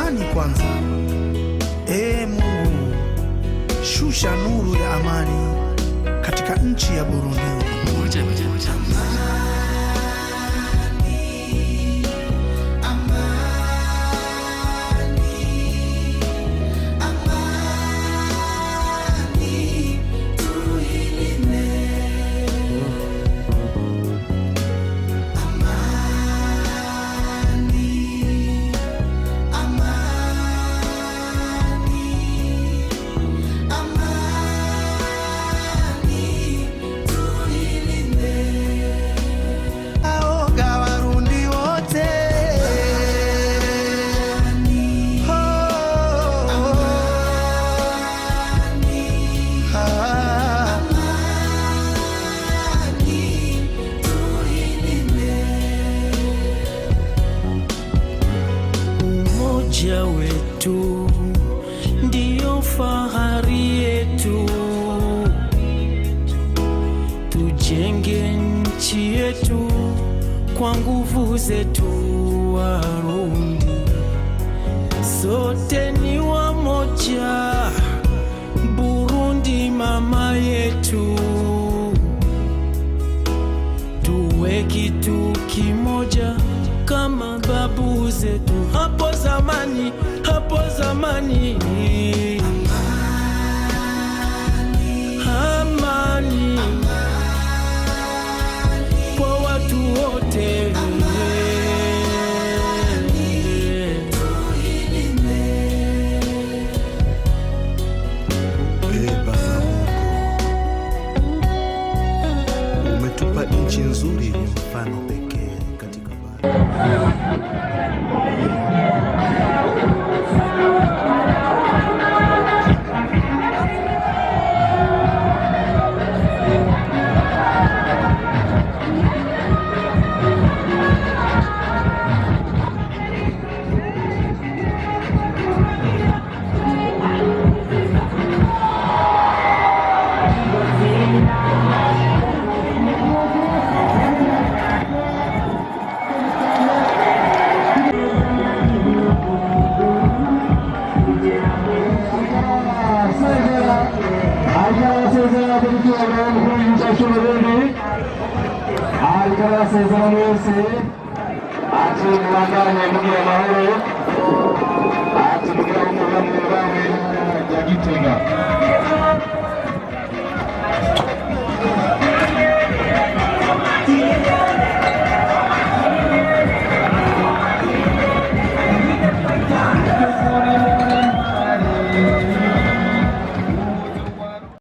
amani kwanza. Mungu, shusha nuru ya amani katika nchi ya Burundi. Umoja wetu ndio fahari yetu, tujenge nchi yetu kwa nguvu zetu. Warundi sote ni wamoja, Burundi mama yetu, tuwe kitu kimoja kama babu zetu hapo zamani, hapo zamani. Amani kwa watu wote. Baba Mungu, umetupa nchi nzuri yenye mfano pekee katika bara. Sezana wese ati mwandanye mugira amahoro.